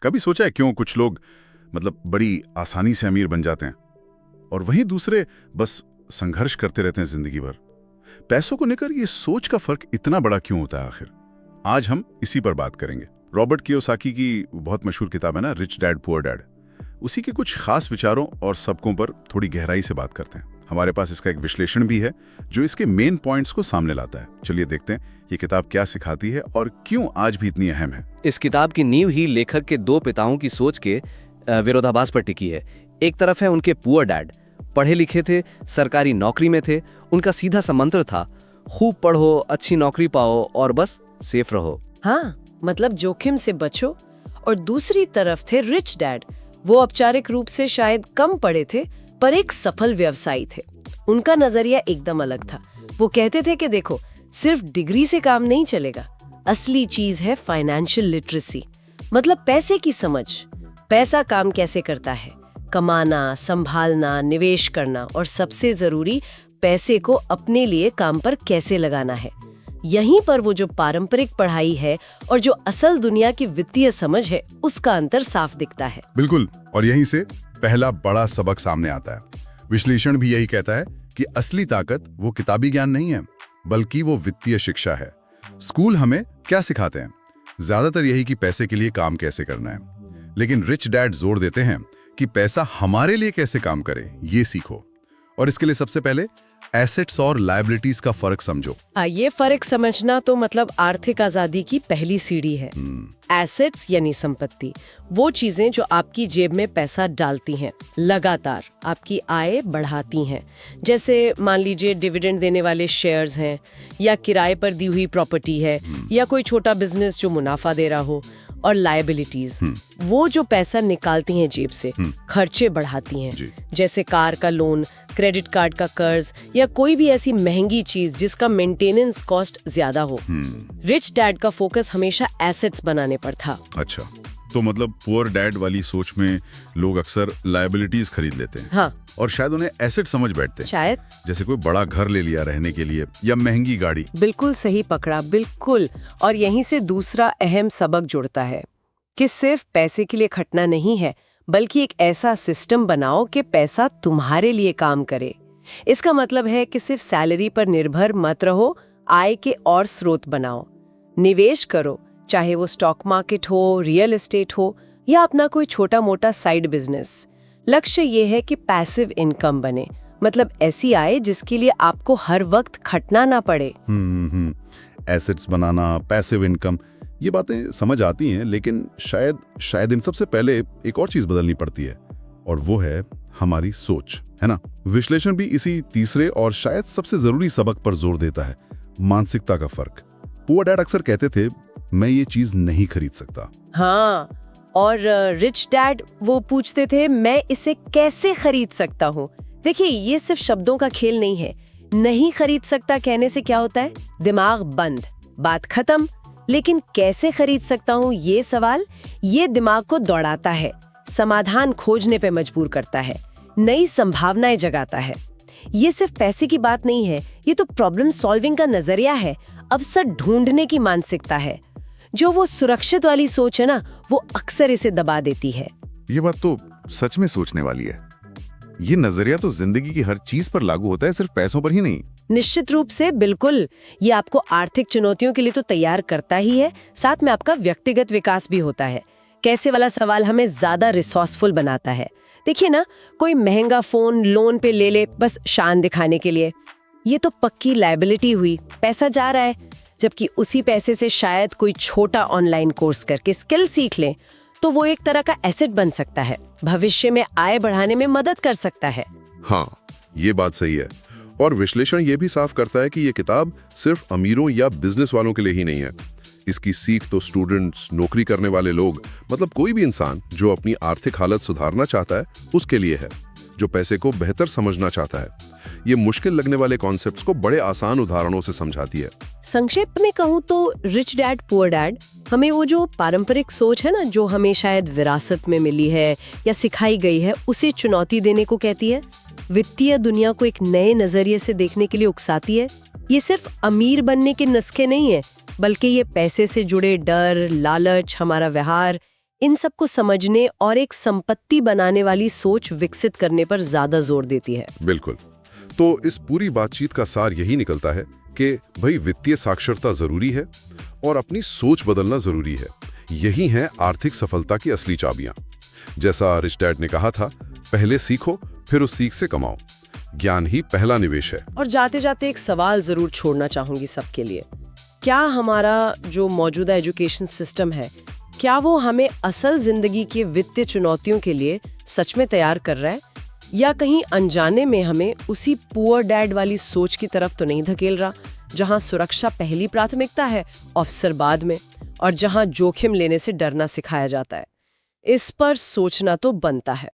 कभी सोचा है क्यों कुछ लोग मतलब बड़ी आसानी से अमीर बन जाते हैं और वहीं दूसरे बस संघर्ष करते रहते हैं जिंदगी भर? पैसों को लेकर ये सोच का फर्क इतना बड़ा क्यों होता है आखिर? आज हम इसी पर बात करेंगे। रॉबर्ट कियोसाकी की बहुत मशहूर किताब है ना, रिच डैड पुअर डैड, उसी के कुछ खास विचारों और सबकों पर थोड़ी गहराई से बात करते हैं। हमारे पास इसका एक विश्लेषण भी है जो इसके मेन पॉइंट्स को सामने लाता है। चलिए देखते हैं ये किताब क्या सिखाती है और क्यों आज भी इतनी अहम है। इस किताब की नींव ही लेखक के दो पिताओं की सोच के विरोधाभास पर टिकी है। एक तरफ है उनके पुअर डैड, पढ़े लिखे थे, सरकारी नौकरी में थे, उनका सीधा सा मंत्र था खूब पढ़ो, अच्छी नौकरी पाओ और बस सेफ रहो। हाँ, मतलब जोखिम से बचो। और दूसरी तरफ थे रिच डैड। वो औपचारिक रूप से शायद कम पढ़े थे पर एक सफल व्यवसायी थे। उनका नजरिया एकदम अलग था। वो कहते थे कि देखो, सिर्फ डिग्री से काम नहीं चलेगा, असली चीज है फाइनेंशियल लिटरेसी, मतलब पैसे की समझ। पैसा काम कैसे करता है, कमाना, संभालना, निवेश करना और सबसे जरूरी पैसे को अपने लिए काम पर कैसे लगाना है। यहीं पर वो जो पारंपरिक पढ़ाई है और जो असल दुनिया की वित्तीय समझ है, उसका अंतर साफ दिखता है। बिल्कुल, और यहीं से पहला बड़ा सबक सामने आता है। विश्लेषण भी यही कहता है कि असली ताकत वो किताबी ज्ञान नहीं है, बल्कि वो वित्तीय शिक्षा है। स्कूल हमें क्या सिखाते हैं? ज्यादातर यही कि पैसे के लिए काम कैसे करना है, लेकिन रिच डैड जोर देते हैं कि पैसा हमारे लिए कैसे काम करे, ये सीखो। और इसके लिए सबसे पहले एसेट्स और लायबिलिटीज का फर्क समझो। ये फर्क समझना तो मतलब आर्थिक आजादी की पहली सीढ़ी है। एसेट्स यानी संपत्ति, वो चीजें जो आपकी जेब में पैसा डालती हैं, लगातार आपकी आय बढ़ाती हैं। जैसे मान लीजिए डिविडेंड देने वाले शेयर्स हैं, या किराए पर दी हुई प्रॉपर्टी है, या कोई छोटा बिजनेस जो मुनाफा दे रहा हो। और लायबिलिटीज, वो जो पैसा निकालती हैं जेब से, खर्चे बढ़ाती हैं, जैसे कार का लोन, क्रेडिट कार्ड का कर्ज, या कोई भी ऐसी महंगी चीज जिसका मेंटेनेंस कॉस्ट ज्यादा हो। रिच डैड का फोकस हमेशा एसेट्स बनाने पर था। अच्छा, तो मतलब पुअर डैड वाली सोच में लोग अक्सर लायबिलिटीज खरीद लेते हैं। हाँ, और शायद उन्हें एसेट समझ बैठते हैं, शायद जैसे कोई बड़ा घर ले लिया रहने के लिए या महंगी गाड़ी। बिल्कुल सही पकड़ा, बिल्कुल। और यहीं से दूसरा अहम सबक जुड़ता है कि सिर्फ पैसे के लिए खटना नहीं है, बल्कि एक ऐसा सिस्टम बनाओ कि पैसा तुम्हारे लिए काम करे। इसका मतलब है कि सिर्फ सैलरी पर निर्भर मत रहो, आय के और स्रोत बनाओ, निवेश करो, चाहे वो स्टॉक मार्केट हो, रियल एस्टेट हो, या अपना कोई छोटा मोटा साइड बिजनेस। लक्ष्य ये है कि पैसिव इनकम बने, मतलब ऐसी आय जिसके लिए आपको हर वक्त खटना ना पड़े। एसेट्स बनाना, पैसिव इनकम, ये बातें समझ आती हैं, लेकिन शायद इन सबसे पहले एक और चीज बदलनी पड़ती है, और वो है हमारी सोच, है ना? विश्लेषण भी इसी तीसरे और शायद सबसे जरूरी सबक पर जोर देता है, मानसिकता का फर्क। पुअर डैड अक्सर कहते थे, मैं ये चीज नहीं खरीद सकता। हाँ, और रिच डैड वो पूछते थे, मैं इसे कैसे खरीद सकता हूँ। देखिए, ये सिर्फ शब्दों का खेल नहीं है। नहीं खरीद सकता कहने से क्या होता है? दिमाग बंद, बात खत्म। लेकिन कैसे खरीद सकता हूँ, ये सवाल, ये दिमाग को दौड़ाता है, समाधान खोजने पे मजबूर करता है, नई संभावनाएं जगाता है। ये सिर्फ पैसे की बात नहीं है, ये तो प्रॉब्लम सॉल्विंग का नजरिया है, अवसर ढूंढने की मानसिकता है। जो वो सुरक्षित वाली सोच है ना, वो अक्सर इसे दबा देती है। ये बात तो सच में सोचने वाली है। ये नजरिया तो जिंदगी की हर चीज पर लागू होता है, सिर्फ पैसों पर ही नहीं। निश्चित रूप से, बिल्कुल। ये आपको आर्थिक चुनौतियों के लिए तो तैयार करता ही है, साथ में आपका व्यक्तिगत विकास भी होता है। कैसे वाला सवाल हमें ज्यादा रिसोर्सफुल बनाता है। देखिए ना, कोई महंगा फोन लोन पे ले ले बस शान दिखाने के लिए, ये तो पक्की लायबिलिटी हुई, पैसा जा रहा है। जबकि उसी पैसे से शायद कोई छोटा ऑनलाइन कोर्स करके स्किल सीख ले, तो वो एक तरह का एसेट बन सकता है, भविष्य में आय बढ़ाने में मदद कर सकता है। हाँ, ये बात सही है। और विश्लेषण ये भी साफ करता है कि ये किताब सिर्फ अमीरों या बिजनेस वालों के लिए ही नहीं है। इसकी सीख तो स्टूडेंट्स, नौकरी करने वाले लोग, मतलब कोई भी इंसान जो अपनी आर्थिक हालत सुधारना चाहता है, उसके लिए है, जो पैसे को बेहतर समझना चाहता है। ये मुश्किल लगने वाले कॉन्सेप्ट्स को बड़े आसान उदाहरणों से समझाती है। संक्षेप में कहूँ तो रिच डैड पुअर डैड हमें वो जो पारंपरिक सोच है ना, जो हमें शायद विरासत में मिली है या सिखाई गई है, उसे चुनौती देने को कहती है। वित्तीय दुनिया को एक नए नजरिए से देखने के लिए उकसाती है। ये सिर्फ अमीर बनने के नुस्खे नहीं है, बल्कि ये पैसे से जुड़े डर, लालच, हमारा व्यवहार, इन सब को समझने और एक संपत्ति बनाने वाली सोच विकसित करने पर ज्यादा जोर देती है। बिल्कुल। तो इस पूरी बातचीत का सार यही निकलता है कि भाई वित्तीय साक्षरता जरूरी है और अपनी सोच बदलना जरूरी है। यही हैं आर्थिक सफलता की असली चाबियां। जैसा रिच डैड ने कहा था, पहले सीखो फिर उस सीख से कमाओ। ज्ञान ही पहला निवेश है। और जाते जाते एक सवाल जरूर छोड़ना चाहूंगी सबके लिए। क्या हमारा जो मौजूदा एजुकेशन सिस्टम है, क्या वो हमें असल जिंदगी की वित्तीय चुनौतियों के लिए सच में तैयार कर रहा है, या कहीं अनजाने में हमें उसी पुअर डैड वाली सोच की तरफ तो नहीं धकेल रहा, जहां सुरक्षा पहली प्राथमिकता है, अवसर बाद में, और जहां जोखिम लेने से डरना सिखाया जाता है? इस पर सोचना तो बनता है।